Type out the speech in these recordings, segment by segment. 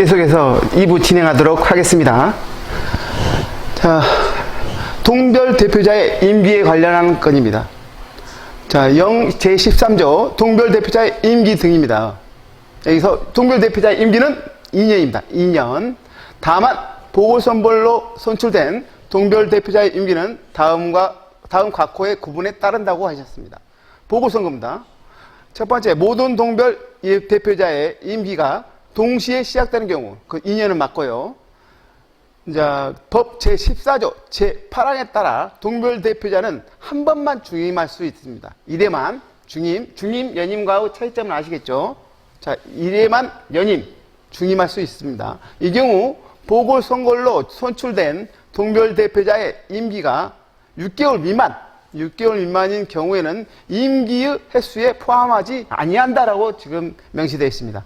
계속해서 2부 진행하도록 하겠습니다. 자, 동별 대표자의 임기에 관련한 건입니다. 자, 제13조 동별 대표자의 임기 등입니다. 여기서 동별 대표자의 임기는 2년입니다. 2년. 다만 보궐선거로 선출된 동별 대표자의 임기는 다음 각호의 구분에 따른다고 하셨습니다. 보궐선거입니다. 첫 번째, 모든 동별 대표자의 임기가 동시에 시작되는 경우, 그 2년은 맞고요. 자, 법 제14조 제8항에 따라 동별 대표자는 한 번만 중임할 수 있습니다. 1회만 중임, 연임과의 차이점을 아시겠죠? 자, 1회만 연임, 중임할 수 있습니다. 이 경우 보궐선거로 선출된 동별 대표자의 임기가 6개월 미만인 경우에는 임기의 횟수에 포함하지 아니한다라고 지금 명시되어 있습니다.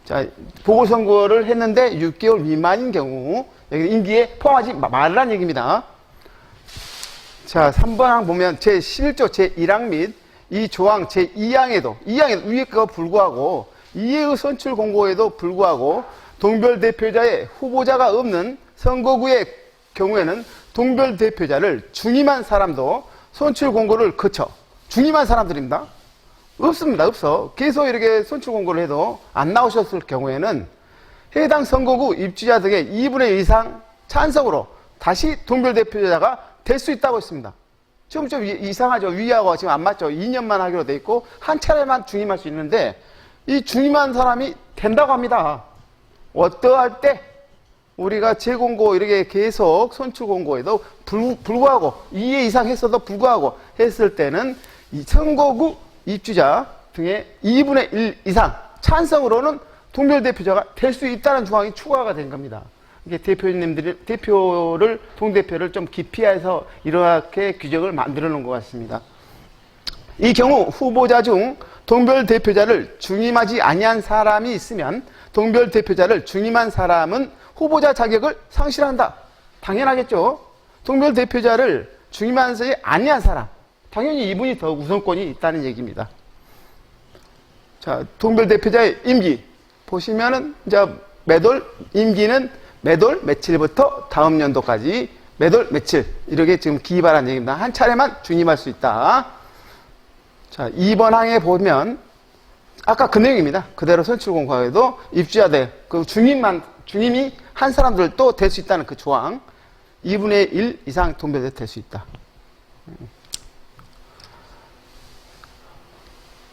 자, 보궐선거를 했는데 6개월 미만인 경우 여기 임기에 포함하지 말라는 얘기입니다. 자, 3번 항 보면 제11조 제1항 및 이 조항 제2항에도 위에 거와 불구하고 이해의 선출 공고에도 불구하고 동별 대표자의 후보자가 없는 선거구의 경우에는 동별 대표자를 중임한 사람도 선출 공고를 거쳐 중임한 사람들입니다. 없습니다. 없어. 계속 이렇게 선출 공고를 해도 안 나오셨을 경우에는 해당 선거구 입주자 등의 2분의 1 이상 찬성으로 다시 동별 대표자가 될 수 있다고 했습니다. 좀 이상하죠. 위하고 지금 안 맞죠. 2년만 하기로 돼 있고 한 차례만 중임할 수 있는데 이 중임한 사람이 된다고 합니다. 어떠할 때 우리가 재공고 이렇게 계속 선출 공고에도 불구하고 2회 이상 했어도 불구하고 했을 때는 이 선거구 입주자 등의 2분의 1 이상 찬성으로는 동별 대표자가 될 수 있다는 조항이 추가가 된 겁니다. 이게 동대표를 좀 기피해서 이렇게 규정을 만들어 놓은 것 같습니다. 이 경우 후보자 중 동별 대표자를 중임하지 아니한 사람이 있으면 동별 대표자를 중임한 사람은 후보자 자격을 상실한다. 당연하겠죠. 동별 대표자를 중임하지 아니한 사람, 당연히 이분이 더 우선권이 있다는 얘기입니다. 자, 동별 대표자의 임기 보시면은 이제 임기는 매돌 며칠부터 다음 연도까지 매돌 며칠 이렇게 지금 기입하라는 얘기입니다. 한 차례만 중임할 수 있다. 자, 2번 항에 보면 아까 그 내용입니다. 그대로 선출공고에도 입주자들 그 중임이 한 사람들도 될 수 있다는 그 조항 2분의 1 이상 동별대 될 수 있다.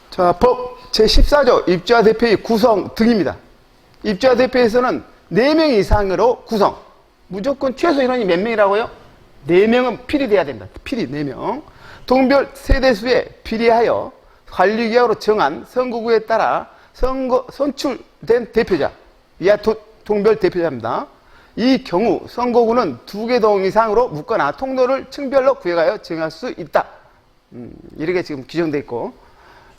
자, 법 제14조 입주자 대표의 구성 등입니다. 입주자 대표에서는 4명 이상으로 구성. 무조건 최소 인원이 몇 명이라고요? 4명은 필요돼야 됩니다. 필히 4명. 동별 세대수에 필요하여 관리기하로 정한 선거구에 따라 선출된 대표자. 이하 동별 대표자입니다. 이 경우 선거구는 2개 동 이상으로 묶거나 통로를 층별로 구획하여 정할 수 있다. 이렇게 지금 규정되어 있고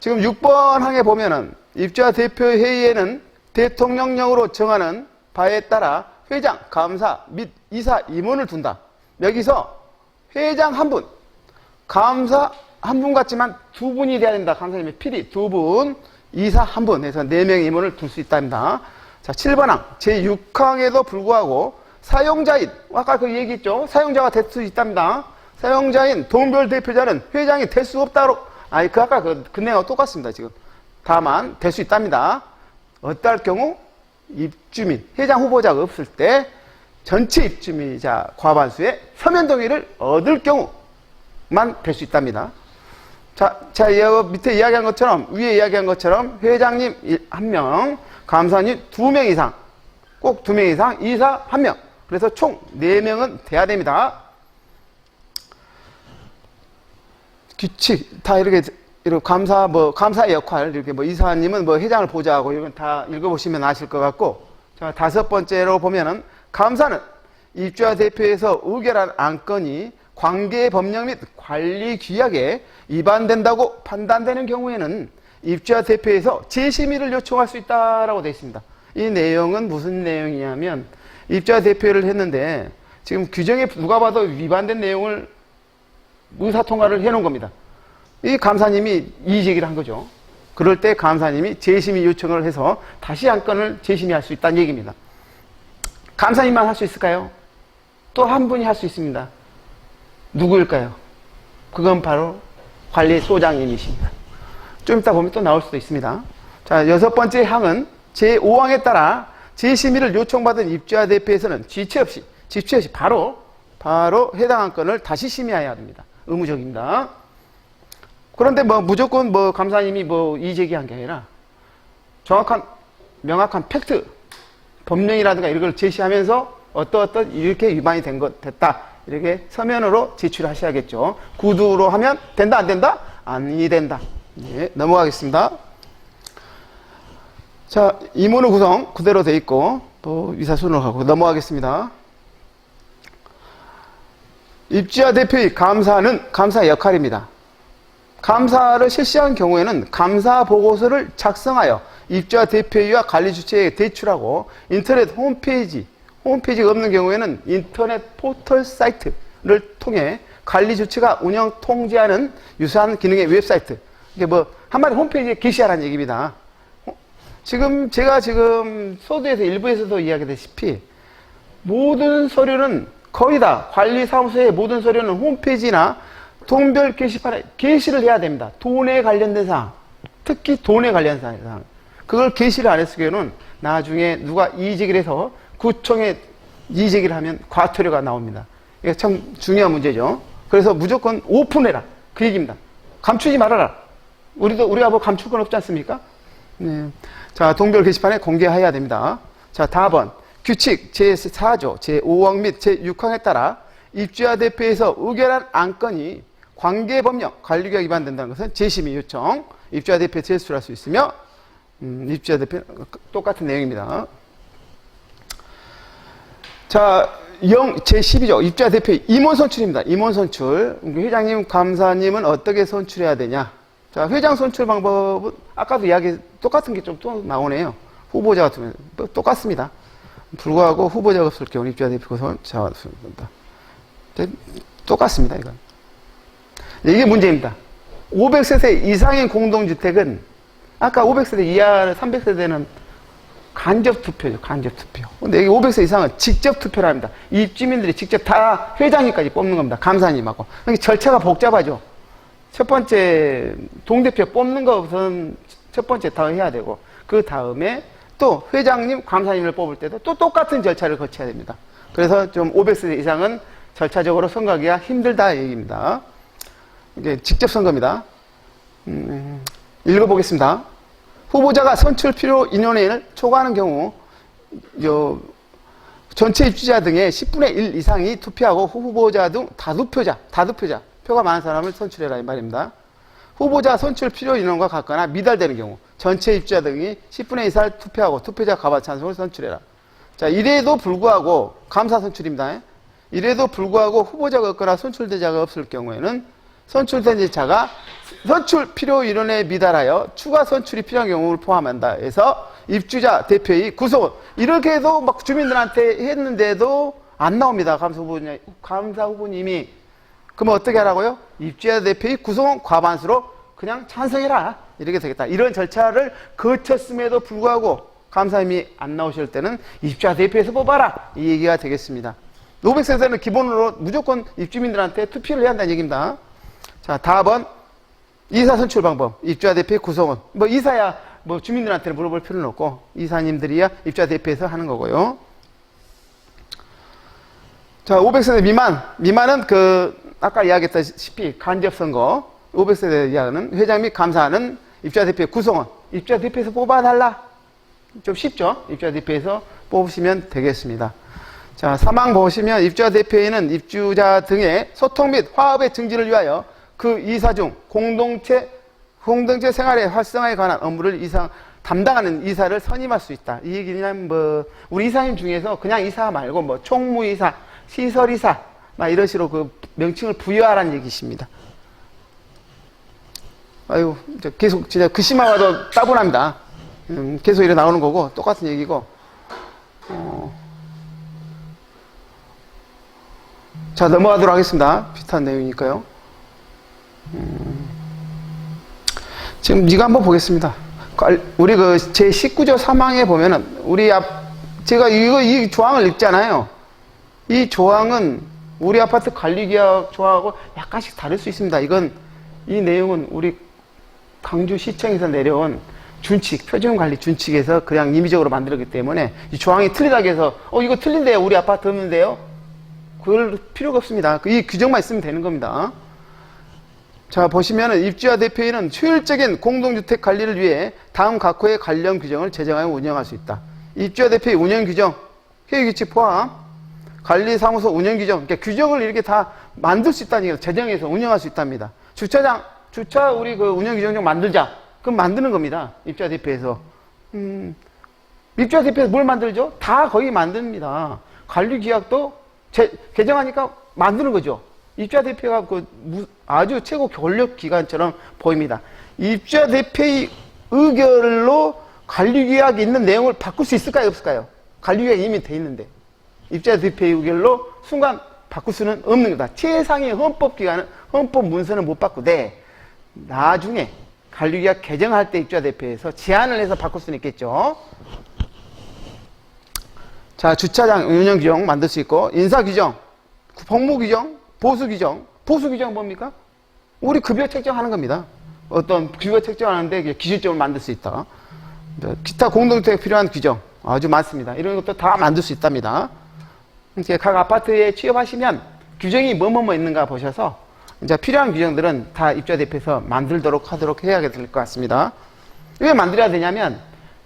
지금 6번 항에 보면은 입주자 대표회의에는 대통령령으로 정하는 바에 따라 회장, 감사 및 이사 임원을 둔다. 여기서 회장 1분, 감사 1분 같지만 2분이 돼야 된다. 감사님의 필히 2분, 이사 1분 해서 4명의 임원을 둘 수 있답니다. 자, 7번 항 제6항에도 불구하고 사용자인, 아까 그 얘기했죠. 사용자가 될 수 있답니다. 사용자인 동별 대표자는 회장이 될 수 없다로 아까 그 내용하고 똑같습니다. 지금 다만 될 수 있답니다. 어떨 경우 입주민, 회장 후보자가 없을 때 전체 입주민이자 과반수의 서면 동의를 얻을 경우만 될 수 있답니다. 자, 밑에 이야기한 것처럼, 위에 이야기한 것처럼 회장님 1명, 감사님 2명 이상, 꼭 2명 이상, 이사 1명. 그래서 총 4명은 돼야 됩니다. 규칙, 다 이렇게 감사의 역할, 이렇게 이사님은 회장을 보좌하고 이건 다 읽어보시면 아실 것 같고, 자, 5번째로 보면은, 감사는 입주자 대표에서 의결한 안건이 관계 법령 및 관리 규약에 위반된다고 판단되는 경우에는 입주자 대표에서 재심의를 요청할 수 있다라고 되어 있습니다. 이 내용은 무슨 내용이냐면, 입주자 대표를 했는데, 지금 규정에 누가 봐도 위반된 내용을 의사통과를 해놓은 겁니다. 이 감사님이 이의제기를 한 거죠. 그럴 때 감사님이 재심의 요청을 해서 다시 안건을 재심의할 수 있다는 얘기입니다. 감사님만 할 수 있을까요? 또 한 분이 할 수 있습니다. 누구일까요? 그건 바로 관리소장님이십니다. 좀 이따 보면 또 나올 수도 있습니다. 자, 6번째 항은 제5항에 따라 재심의를 요청받은 입주자 대표에서는 지체 없이 바로 해당 안건을 다시 심의해야 됩니다. 의무적입니다. 그런데 무조건 감사님이 이의제기한 게 아니라 명확한 팩트, 법령이라든가 이런 걸 제시하면서 어떤 이렇게 위반이 됐다. 이렇게 서면으로 제출하셔야겠죠. 구두로 하면 된다, 안 된다? 아니 된다. 예, 넘어가겠습니다. 자, 임원의 구성 그대로 돼 있고 위사순으로 가고 넘어가겠습니다. 입주자 대표의 감사는 감사의 역할입니다. 감사를 실시한 경우에는 감사 보고서를 작성하여 입주자 대표와 관리 주체에 제출하고 인터넷 홈페이지가 없는 경우에는 인터넷 포털 사이트를 통해 관리 주체가 운영 통제하는 유사한 기능의 웹사이트. 이게 한마디 홈페이지에 게시하라는 얘기입니다. 제가 소두에서 일부에서도 이야기했다시피 모든 서류는 거의 다 관리사무소의 모든 서류는 홈페이지나 동별 게시판에 게시를 해야 됩니다. 돈에 관련된 사항, 특히 돈에 관련된 사항. 그걸 게시를 안 했을 경우는 나중에 누가 이의제기를 해서 구청에 이의제기를 하면 과태료가 나옵니다. 이게 참 중요한 문제죠. 그래서 무조건 오픈해라. 그 얘기입니다. 감추지 말아라. 우리가 감출 건 없지 않습니까? 네. 자, 동별 게시판에 공개해야 됩니다. 자, 다음 규칙 제4조, 제5항 및 제6항에 따라 입주자 대표에서 의결한 안건이 관계법령, 관리규약 위반된다는 것은 재심의 요청, 입주자 대표에 제출할 수 있으며 입주자 대표 똑같은 내용입니다. 자, 제12조 입주자 대표의 임원 선출입니다. 임원 선출. 회장님, 감사님은 어떻게 선출해야 되냐? 자, 회장 선출 방법은 아까도 똑같은 게 좀 또 나오네요. 후보자 같으면 똑같습니다. 불구하고 후보자가 없을 경우 입주자 대표가 선출한다. 똑같습니다, 이건. 이게 문제입니다. 500세대 이상의 공동주택은 아까 500세대 이하 300세대는 간접 투표죠. 간접 투표. 근데 여기 500세 이상은 직접 투표를 합니다. 입주민들이 직접 다 회장님까지 뽑는 겁니다. 감사님하고. 그러니까 절차가 복잡하죠. 첫 번째 동대표 뽑는 것은 첫 번째 다 해야 되고 그 다음에 또 회장님, 감사님을 뽑을 때도 또 똑같은 절차를 거쳐야 됩니다. 그래서 좀 500세 이상은 절차적으로 선거하기가 힘들다 얘기입니다. 이게 직접 선거입니다. 읽어보겠습니다. 후보자가 선출 필요 인원을 초과하는 경우 전체 입주자 등의 10분의 1 이상이 투표하고 후보자 등 다투표자 표가 많은 사람을 선출해라 이 말입니다. 후보자 선출 필요 인원과 같거나 미달되는 경우 전체 입주자 등이 10분의 1 이상을 투표하고 투표자 과반 찬성을 선출해라. 자, 이래도 불구하고 감사 선출입니다. 이래도 불구하고 후보자가 없거나 선출대자가 없을 경우에는 선출된 자가 선출 필요 인원에 미달하여 추가 선출이 필요한 경우를 포함한다 해서 입주자 대표의 구성원 이렇게 해도 막 주민들한테 했는데도 안 나옵니다. 감사 후보님이 그러면 어떻게 하라고요? 입주자 대표의 구성원 과반수로 그냥 찬성해라 이렇게 되겠다. 이런 절차를 거쳤음에도 불구하고 감사님이 안 나오실 때는 입주자 대표에서 뽑아라 이 얘기가 되겠습니다. 500세대는 기본으로 무조건 입주민들한테 투표를 해야 한다는 얘기입니다. 자, 다음은 이사 선출 방법. 입주자 대표의 구성원. 이사야 주민들한테 물어볼 필요는 없고 이사님들이야 입주자 대표에서 하는 거고요. 자, 500세대 미만은 아까 이야기했다시피 간접 선거. 500세대 이하는 회장 및 감사는 입주자 대표의 구성원. 입주자 대표에서 뽑아달라. 좀 쉽죠? 입주자 대표에서 뽑으시면 되겠습니다. 자, 3항 보시면 입주자 대표에는 입주자 등의 소통 및 화합의 증진을 위하여 그 이사 중 공동체 생활의 활성화에 관한 업무를 담당하는 이사를 선임할 수 있다. 이 얘기는 우리 이사님 중에서 그냥 이사 말고 총무이사, 시설이사 이런 식으로 그 명칭을 부여하라는 얘기십니다. 아유, 계속 진짜 글씨만 봐도 따분합니다. 계속 이래 나오는 거고 똑같은 얘기고. 자, 넘어가도록 하겠습니다. 비슷한 내용이니까요. 지금 이거 한번 보겠습니다. 우리 제19조 3항에 보면은 우리 제가 이 조항을 읽잖아요. 이 조항은 우리 아파트 관리계약 조항하고 약간씩 다를 수 있습니다. 이 내용은 우리 광주시청에서 내려온 준칙, 표준관리 준칙에서 그냥 임의적으로 만들었기 때문에 이 조항이 틀리다고 해서 이거 틀린데요, 우리 아파트 없는데요, 그럴 필요가 없습니다. 이 규정만 있으면 되는 겁니다. 자, 보시면은 입주자 대표인은 효율적인 공동주택 관리를 위해 다음 각 호의 관련 규정을 제정하여 운영할 수 있다. 입주자 대표의 운영 규정, 회의규칙 포함, 관리사무소 운영 규정, 그러니까 규정을 이렇게 다 만들 수 있다는 얘기예요. 제정해서 운영할 수 있답니다. 주차 우리 그 운영 규정 좀 만들자. 그럼 만드는 겁니다. 입주자 대표에서. 입주자 대표에서 뭘 만들죠? 다 거의 만듭니다. 관리 규약도 개정하니까 만드는 거죠. 입주자 대표가 아주 최고 권력 기관처럼 보입니다. 입주자 대표의 의결로 관리 규약이 있는 내용을 바꿀 수 있을까요? 없을까요? 관리 규약이 이미 돼 있는데. 입주자 대표의 의결로 순간 바꿀 수는 없는 거다. 최상위 헌법기관은 헌법 문서는 못 바꾸되 나중에 관리규약 개정할 때 입주자 대표에서 제안을 해서 바꿀 수는 있겠죠. 자, 주차장 운영 규정 만들 수 있고, 인사 규정, 복무 규정, 보수 규정. 보수 규정은 뭡니까? 우리 급여 책정하는 겁니다. 어떤 급여 책정하는데 기준점을 만들 수 있다. 기타 공동주택에 필요한 규정 아주 많습니다. 이런 것도 다 만들 수 있답니다. 이제 각 아파트에 취업하시면 규정이 뭐뭐뭐 있는가 보셔서 이제 필요한 규정들은 다 입주자 대표에서 만들도록 하도록 해야 될 것 같습니다. 왜 만들어야 되냐면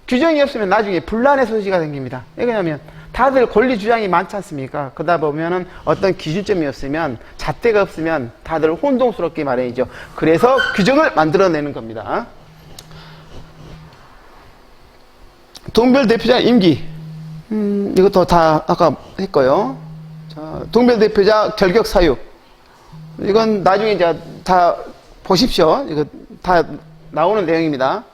규정이 없으면 나중에 분란의 소지가 생깁니다. 왜냐하면 다들 권리 주장이 많지 않습니까? 그러다 보면은 어떤 기준점이 없으면, 잣대가 없으면 다들 혼동스럽게 마련이죠. 그래서 규정을 만들어내는 겁니다. 동별 대표자 임기. 이것도 다 아까 했고요. 자, 동별 대표자 결격 사유. 이건 나중에 이제 다 보십시오. 이거 다 나오는 내용입니다.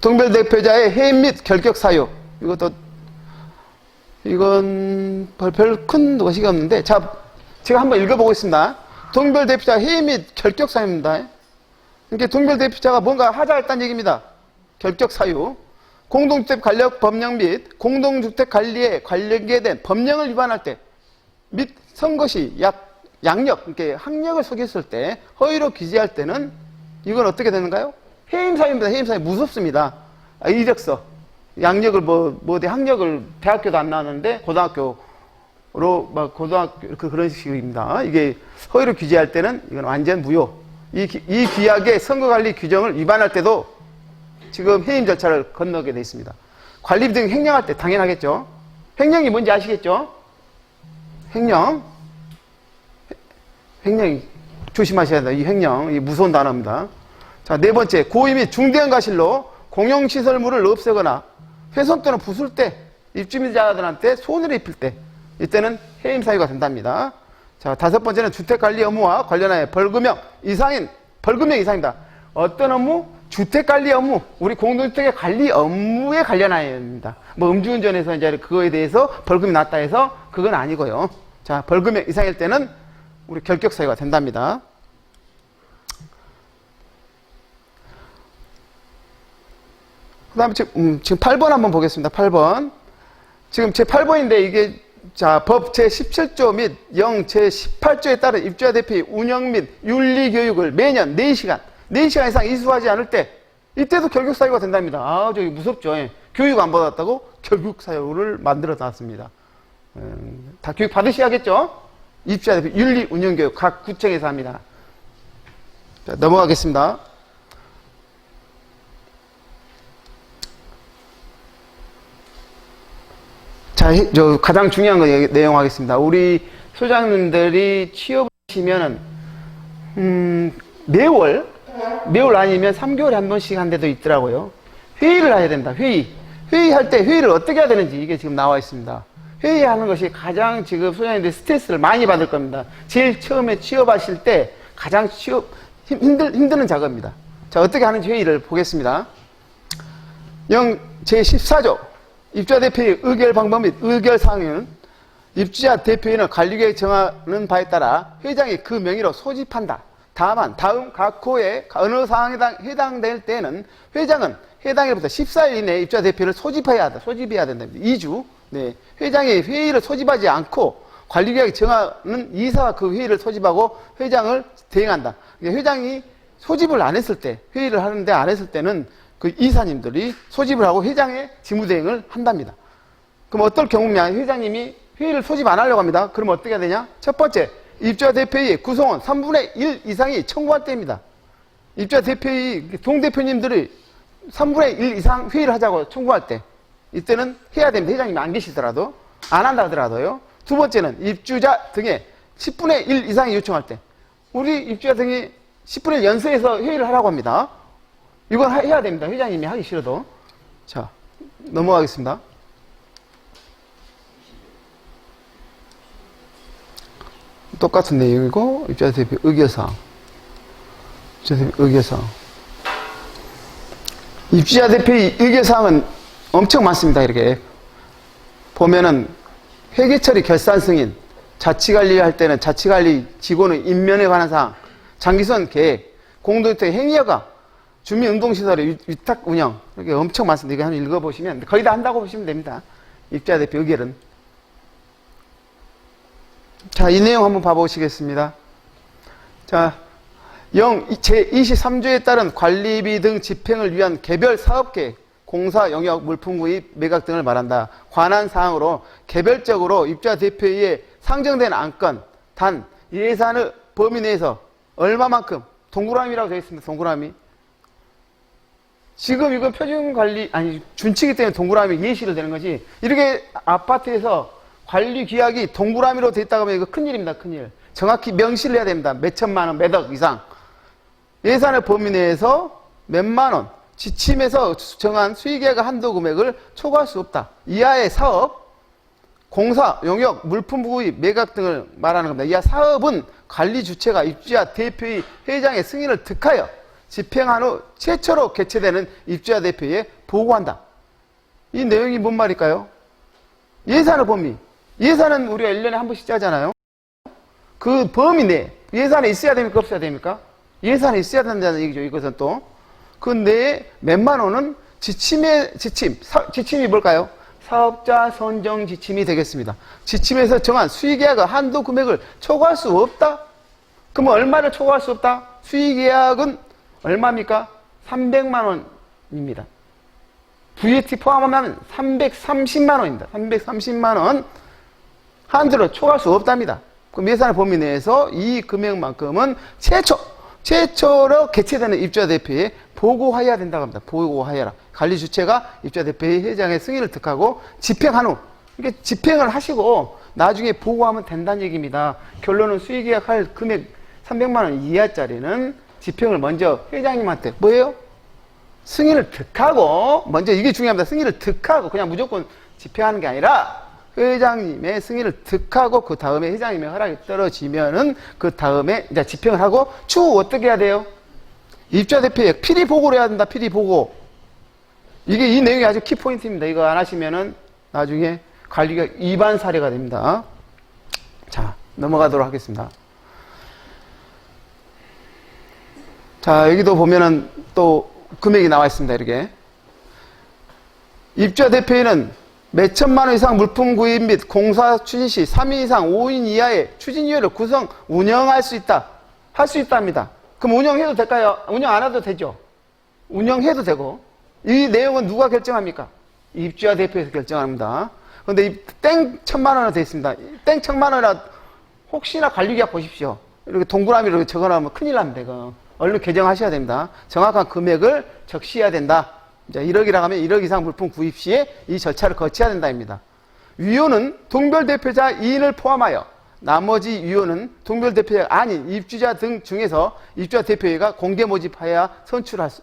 동별 대표자의 해임 및 결격 사유. 이건 별 큰 것이 없는데, 자, 제가 한번 읽어보겠습니다. 동별 대표자 해임 및 결격 사유입니다. 그러니까 동별 대표자가 뭔가 하자 했다는 얘기입니다. 결격 사유. 공동주택 관련 법령 및 공동주택 관리에 관련된 법령을 위반할 때 및 선것이 양력, 그러니까 학력을 속였을 때, 허위로 기재할 때는 이건 어떻게 되는가요? 해임사유입니다. 해임사유 무섭습니다. 이력서, 양력을 학력을 대학교도 안 나왔는데 고등학교로 고등학교 그런 식입니다. 이게 허위로 기재할 때는 이건 완전 무효. 이 규약의 선거관리 규정을 위반할 때도 지금 해임 절차를 건너게 돼 있습니다. 관리 등 횡령할 때 당연하겠죠. 횡령이 뭔지 아시겠죠? 횡령 조심하셔야 돼요. 이 횡령, 이 무서운 단어입니다. 자, 네 번째, 고의 및 중대한 과실로 공용시설물을 없애거나 훼손 또는 부술 때 입주민자들한테 손해를 입힐 때, 이때는 해임 사유가 된답니다. 자, 다섯 번째는 주택관리 업무와 관련하여 벌금형 이상입니다. 어떤 업무? 주택관리 업무, 우리 공동주택의 관리 업무에 관련하여입니다. 음주운전해서 이제 그거에 대해서 벌금이 났다 해서 그건 아니고요. 자, 벌금형 이상일 때는 우리 결격 사유가 된답니다. 그 다음에 지금 8번 한번 보겠습니다. 8번. 지금 제 8번인데 이게, 자, 법 제17조 및 영 제18조에 따른 입주자 대표의 운영 및 윤리 교육을 매년 4시간 이상 이수하지 않을 때, 이때도 결격 사유가 된답니다. 저기 무섭죠. 예. 교육 안 받았다고 결격 사유를 만들어 놨습니다. 다 교육 받으셔야겠죠? 입주자 대표 윤리 운영 교육 각 구청에서 합니다. 자, 넘어가겠습니다. 자, 가장 중요한 거 내용 하겠습니다. 우리 소장님들이 취업하시면은, 매월 아니면 3개월에 한 번씩 한 데도 있더라고요. 회의를 해야 된다. 회의할 때 회의를 어떻게 해야 되는지 이게 지금 나와 있습니다. 회의하는 것이 가장 지금 소장님들이 스트레스를 많이 받을 겁니다. 제일 처음에 취업하실 때 가장 힘드는 작업입니다. 자, 어떻게 하는지 회의를 보겠습니다. 제14조 입주자 대표의 의결 방법 및 의결 사항은 입주자 대표인은 관리계획 정하는 바에 따라 회장이 그 명의로 소집한다. 다만 다음 각 호의 어느 사항에 해당될 때는 회장은 해당일부터 14일 이내에 입주자 대표를 소집해야 된다. 2주. 네. 회장이 회의를 소집하지 않고 관리계약이 정하는 이사가 그 회의를 소집하고 회장을 대행한다. 회장이 소집을 안 했을 때, 회의를 하는데 안 했을 때는 그 이사님들이 소집을 하고 회장의 직무대행을 한답니다. 그럼 어떨 경우냐? 회장님이 회의를 소집 안 하려고 합니다. 그럼 어떻게 해야 되냐? 첫 번째, 입주자 대표의 구성원 3분의 1 이상이 청구할 때입니다. 입주자 대표의 동대표님들이 3분의 1 이상 회의를 하자고 청구할 때, 이때는 해야 됩니다. 회장님이 안 계시더라도, 안 한다 하더라도요. 두 번째는 입주자 등의 10분의 1 이상이 요청할 때, 우리 입주자 등이 10분의 1 연서해서 회의를 하라고 합니다. 이건 해야 됩니다. 회장님이 하기 싫어도. 자, 넘어가겠습니다. 똑같은 내용이고, 입주자 대표 의결사항. 입주자 대표의 의결사항은 엄청 많습니다. 이렇게 보면은 회계처리 결산 승인, 자치관리할 때는 자치관리 직원의 임면에 관한 사항, 장기선 계획, 공동주택 행위허가, 주민운동시설의 위탁 운영, 이렇게 엄청 많습니다. 이거 한번 읽어보시면 거의 다 한다고 보시면 됩니다. 입주자 대표 의결은. 자, 이 내용 한번 봐보시겠습니다. 자, 제23조에 따른 관리비 등 집행을 위한 개별 사업계획, 공사, 영역, 물품 구입, 매각 등을 말한다. 관한 사항으로 개별적으로 입주자 대표에 상정된 안건, 단 예산의 범위 내에서 얼마만큼, 동그라미라고 되어 있습니다. 동그라미. 지금 이건 표준관리, 준칙이기 때문에 동그라미 예시로 되는 거지. 이렇게 아파트에서 관리 규약이 동그라미로 되어 있다고 하면 이거 큰일입니다. 큰일. 정확히 명시를 해야 됩니다. 몇 천만 원, 몇 억 이상. 예산의 범위 내에서 몇만 원, 지침에서 정한 수익액의 한도 금액을 초과할 수 없다. 이하의 사업, 공사, 용역, 물품 구입, 매각 등을 말하는 겁니다. 이하 사업은 관리 주체가 입주자 대표의 회장의 승인을 득하여 집행한 후 최초로 개최되는 입주자 대표에 보고한다. 이 내용이 뭔 말일까요? 예산의 범위. 예산은 우리가 1년에 한 번씩 짜잖아요. 그 범위 내 예산에 있어야 됩니까? 없어야 됩니까? 예산에 있어야 된다는 얘기죠. 이것은 또. 그 내에 몇만 원은 지침이 뭘까요? 사업자 선정 지침이 되겠습니다. 지침에서 정한 수익계약의 한도 금액을 초과할 수 없다? 그러면 얼마를 초과할 수 없다? 수익계약은 얼마입니까? 300만 원입니다. VAT 포함하면 330만 원입니다. 330만 원 한도를 초과할 수 없답니다. 그럼 예산의 범위 내에서 이 금액만큼은 최초로 개최되는 입주자 대표에 보고하여야 된다고 합니다. 보고하여라. 관리 주체가 입주자 대표의 회장의 승인을 득하고 집행한 후, 이렇게 집행을 하시고 나중에 보고하면 된다는 얘기입니다. 결론은 수익계약할 금액 300만 원 이하짜리는 집행을 먼저 회장님한테 뭐예요? 승인을 득하고, 먼저 이게 중요합니다. 승인을 득하고 그냥 무조건 집행하는 게 아니라 회장님의 승인을 득하고 그 다음에 회장님의 허락이 떨어지면은 그 다음에 이제 집행을 하고 추후 어떻게 해야 돼요? 입주자 대표에 필히 보고를 해야 된다. 필히 보고. 이게 이 내용이 아주 키포인트입니다. 이거 안 하시면은 나중에 관리가 위반 사례가 됩니다. 자, 넘어가도록 하겠습니다. 자, 여기도 보면은 또 금액이 나와 있습니다. 이렇게. 입주자 대표에는 몇 천만 원 이상 물품 구입 및 공사 추진 시 3인 이상 5인 이하의 추진위원회를 구성, 운영할 수 있다. 할 수 있답니다. 그럼 운영해도 될까요? 운영 안 해도 되죠. 운영해도 되고. 이 내용은 누가 결정합니까? 입주자 대표에서 결정합니다. 그런데 이 땡 천만 원으로 되어 있습니다. 땡 천만 원이라 혹시나 관리계약 보십시오. 이렇게 동그라미로 적어놓으면 큰일 납니다. 이거. 얼른 개정하셔야 됩니다. 정확한 금액을 적시해야 된다. 자, 1억이라고 하면 1억 이상 물품 구입 시에 이 절차를 거쳐야 된다입니다. 위원은 동별 대표자 2인을 포함하여 나머지 위원은 동별 대표자가 아닌 입주자 등 중에서 입주자 대표회가 공개 모집하여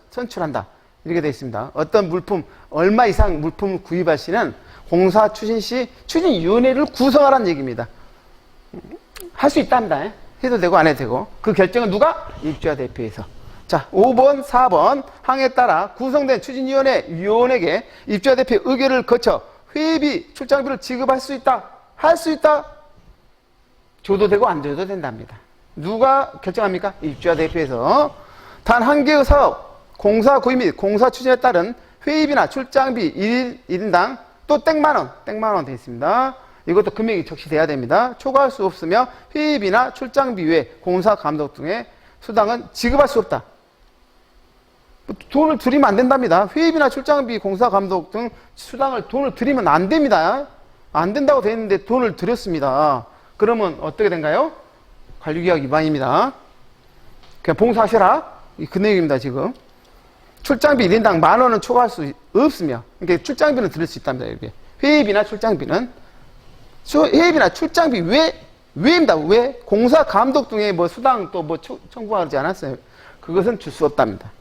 선출한다. 이렇게 되어 있습니다. 어떤 물품, 얼마 이상 물품을 구입할 시는 공사 추진 시 추진위원회를 구성하라는 얘기입니다. 할 수 있답니다. 해도 되고 안 해도 되고. 그 결정은 누가? 입주자 대표에서. 자, 5번, 4번 항에 따라 구성된 추진위원회 위원에게 입주자 대표 의결을 거쳐 회의비, 출장비를 지급할 수 있다. 할 수 있다. 줘도 되고 안 줘도 된답니다. 누가 결정합니까? 입주자 대표에서. 단 한 개의 사업, 공사 구입 및 공사 추진에 따른 회의비나 출장비 1인당 또 땡만원 되어 있습니다. 이것도 금액이 적시돼야 됩니다. 초과할 수 없으며 회의비나 출장비 외 공사 감독 등의 수당은 지급할 수 없다. 돈을 들이면 안 된답니다. 회의비나 출장비, 공사 감독 등 수당을 돈을 들이면 안 됩니다. 안 된다고 되어 있는데 돈을 들였습니다. 그러면 어떻게 된가요? 관리규약 위반입니다. 그냥 봉사하셔라. 그 내용입니다, 지금. 출장비 1인당 10,000원은 초과할 수 없으며, 그러니까 출장비는 들을 수 있답니다, 이렇게. 회의비나 출장비는. 회의비나 출장비 외입니다. 왜? 공사 감독 등의 뭐 수당 또 뭐 청구하지 않았어요. 그것은 줄 수 없답니다.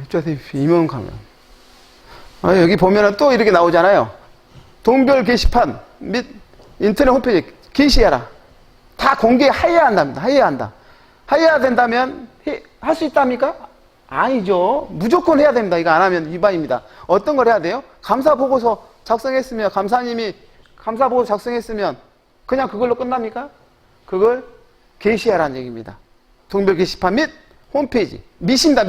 입주자 대표 임원 강연. 여기 보면은 또 이렇게 나오잖아요. 동별 게시판 및 인터넷 홈페이지에 게시해라. 다 공개해야 한답니다. 해야 한다. 해야 된다면 할 수 있답니까? 아니죠. 무조건 해야 됩니다. 이거 안 하면 위반입니다. 어떤 걸 해야 돼요? 감사 보고서 작성했으면 감사님이 감사 보고서 작성했으면 그냥 그걸로 끝납니까? 그걸 게시하라는 얘기입니다. 동별 게시판 및 홈페이지. 밋입니다.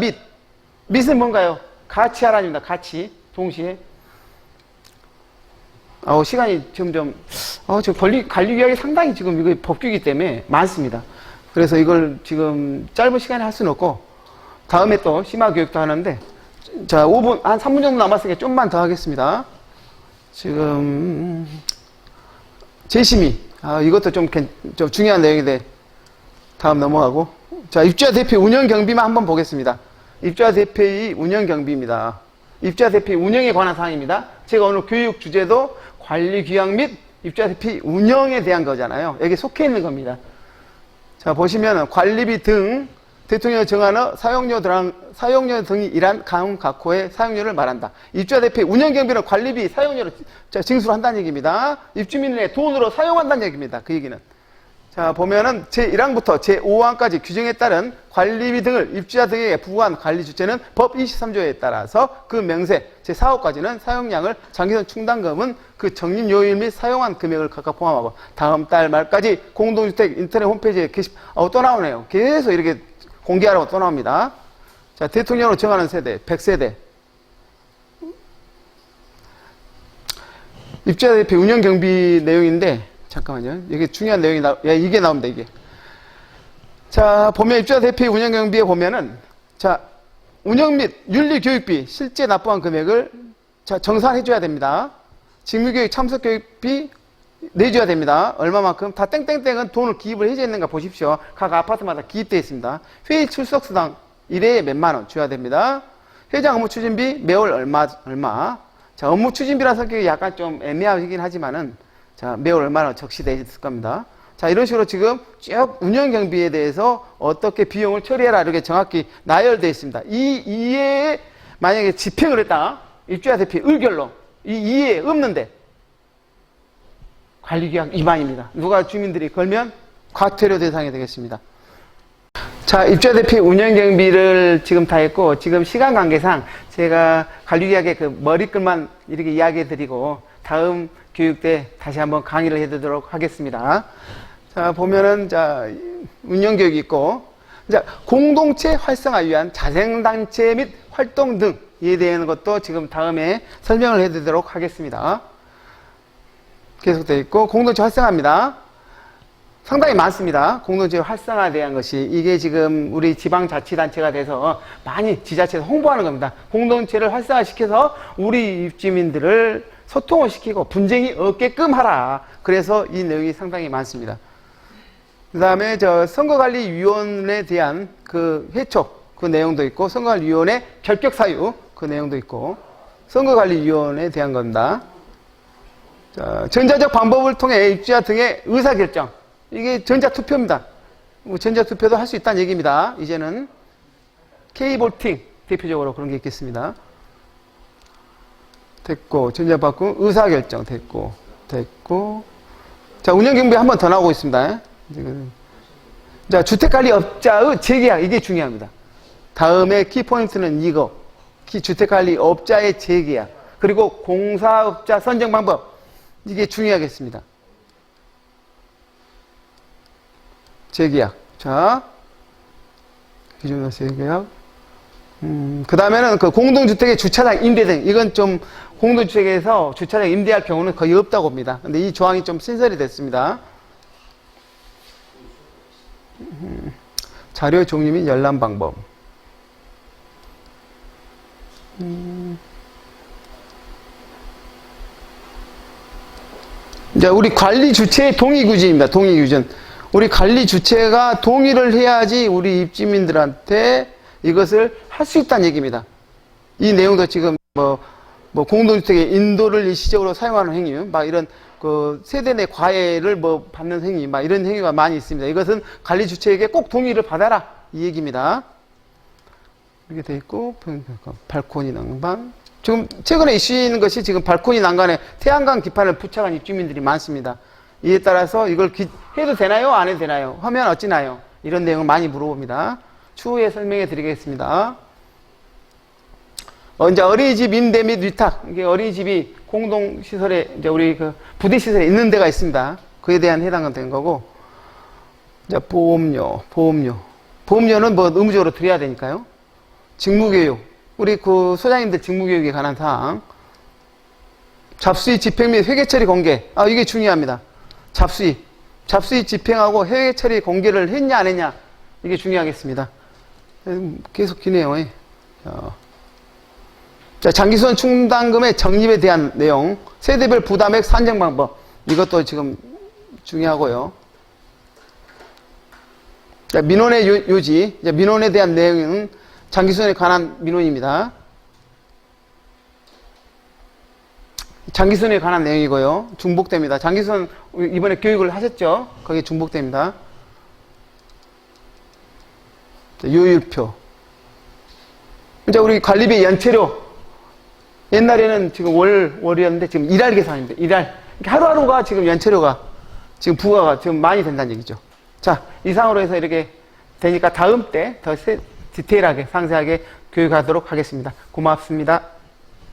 밋은 뭔가요? 같이 하라입니다. 같이. 동시에. 시간이 점점, 관리규약이 상당히 지금 이거 법규이기 때문에 많습니다. 그래서 이걸 지금 짧은 시간에 할 수는 없고, 다음에 또 심화 교육도 하는데, 자, 5분, 한 3분 정도 남았으니까 좀만 더 하겠습니다. 지금, 재심의. 이것도 좀 중요한 내용인데, 다음 넘어가고. 자, 입주자 대표 운영 경비만 한번 보겠습니다. 입주자 대표의 운영 경비입니다. 입주자 대표 운영에 관한 사항입니다. 제가 오늘 교육 주제도 관리 규약 및 입주자 대표 운영에 대한 거잖아요. 여기 속해 있는 겁니다. 자, 보시면 관리비 등 대통령이 정하는 사용료 등이 일한 각호의 사용료를 말한다. 입주자 대표 운영 경비는 관리비 사용료를 징수한다는 얘기입니다. 입주민의 돈으로 사용한다는 얘기입니다. 그 얘기는. 자, 보면은 제1항부터 제5항까지 규정에 따른 관리비 등을 입주자 등에게 부과한 관리 주체는 법 23조에 따라서 그 명세 제4호까지는 사용량을 장기전 충당금은 그 적립 요일 및 사용한 금액을 각각 포함하고 다음 달 말까지 공동주택 인터넷 홈페이지에 또 나오네요. 계속 이렇게 공개하라고 또 나옵니다. 자, 대통령으로 정하는 세대 100세대 입주자 대표 운영 경비 내용인데 잠깐만요. 이게 중요한 내용이 이게 나옵니다, 이게. 자, 보면 입주자 대표의 운영 경비에 보면은, 자, 운영 및 윤리 교육비 실제 납부한 금액을 정산해줘야 됩니다. 직무교육 참석 교육비 내줘야 됩니다. 얼마만큼? 다 땡땡땡은 돈을 기입을 해줘야 있는가 보십시오. 각 아파트마다 기입되어 있습니다. 회의 출석 수당 1회에 몇만원 줘야 됩니다. 회장 업무 추진비 매월 얼마. 자, 업무 추진비라는 성격이 약간 좀 애매하긴 하지만은, 자, 매월 얼마나 적시되어 있을 겁니다. 자, 이런 식으로 지금 쭉 운영 경비에 대해서 어떻게 비용을 처리해라 이렇게 정확히 나열되어 있습니다. 이 이해에 만약에 집행을 했다. 입주자 대표 의결로 이 이해에 없는데 관리규약 위반입니다. 누가 주민들이 걸면 과태료 대상이 되겠습니다. 자, 입주자 대표 운영 경비를 지금 다 했고 지금 시간 관계상 제가 관리규약의 그 머리글만 이렇게 이야기해 드리고 다음 교육 때 다시 한번 강의를 해드리도록 하겠습니다. 자, 보면은, 자, 운영교육이 있고, 자, 공동체 활성화 위한 자생단체 및 활동 등에 대한 것도 지금 다음에 설명을 해드리도록 하겠습니다. 계속되어 있고, 공동체 활성화입니다. 상당히 많습니다. 공동체 활성화에 대한 것이. 이게 지금 우리 지방자치단체가 돼서 많이 지자체에서 홍보하는 겁니다. 공동체를 활성화시켜서 우리 입주민들을 소통을 시키고 분쟁이 없게끔 하라. 그래서 이 내용이 상당히 많습니다. 그 다음에 선거관리위원회에 대한 그 회촉 그 내용도 있고 선거관리위원회 결격 사유 그 내용도 있고 선거관리위원회에 대한 겁니다. 자, 전자적 방법을 통해 입주자 등의 의사결정 이게 전자투표입니다. 전자투표도 할 수 있다는 얘기입니다. 이제는 K볼팅 대표적으로 그런 게 있겠습니다. 됐고, 전자바꿈, 의사결정 됐고. 자, 운영경비 한 번 더 나오고 있습니다. 자, 주택관리업자의 재계약, 이게 중요합니다. 다음에 키포인트는 이거. 주택관리업자의 재계약. 그리고 공사업자 선정 방법. 이게 중요하겠습니다. 재계약. 자, 기준으로 재계약. 그 다음에는 그 공동주택의 주차장 임대 등, 이건 좀 공동주택에서 주차장 임대할 경우는 거의 없다고 봅니다. 근데 이 조항이 좀 신설이 됐습니다. 자료 종류 및 열람 방법. 이제 우리 관리 주체의 동의 규준입니다. 동의 규준. 우리 관리 주체가 동의를 해야지 우리 입주민들한테 이것을 할 수 있다는 얘기입니다. 이 내용도 지금 뭐 공동주택의 인도를 일시적으로 사용하는 행위, 막 이런 그 세대 내 과외를 뭐 받는 행위, 막 이런 행위가 많이 있습니다. 이것은 관리 주체에게 꼭 동의를 받아라, 이 얘기입니다. 이렇게 돼 있고, 발코니 난간. 지금 최근에 이슈인 것이 지금 발코니 난간에 태양광 기판을 부착한 입주민들이 많습니다. 이에 따라서 이걸 해도 되나요? 안 해도 되나요? 하면 어찌나요? 이런 내용을 많이 물어봅니다. 추후에 설명해 드리겠습니다. 이제 어린이집 임대 및 위탁. 이게 어린이집이 공동시설에, 이제 우리 그 부대시설에 있는 데가 있습니다. 그에 대한 해당은 된 거고. 이제 보험료는 뭐 의무적으로 드려야 되니까요. 직무교육. 우리 그 소장님들 직무교육에 관한 사항. 잡수입 집행 및 회계처리 공개. 이게 중요합니다. 잡수입 집행하고 회계처리 공개를 했냐 안 했냐. 이게 중요하겠습니다. 계속 기네요. 자, 장기수선 충당금의 적립에 대한 내용. 세대별 부담액 산정 방법. 이것도 지금 중요하고요. 자, 민원의 요지. 민원에 대한 내용은 장기수선에 관한 민원입니다. 장기수선에 관한 내용이고요. 중복됩니다. 장기수선 이번에 교육을 하셨죠? 거기에 중복됩니다. 자, 요율표. 이제 우리 관리비 연체료. 옛날에는 지금 월이었는데 지금 일할 계산입니다. 일할. 하루하루가 지금 연체료가 지금 부과가 지금 많이 된다는 얘기죠. 자, 이상으로 해서 이렇게 되니까 다음 때 더 디테일하게 상세하게 교육하도록 하겠습니다. 고맙습니다.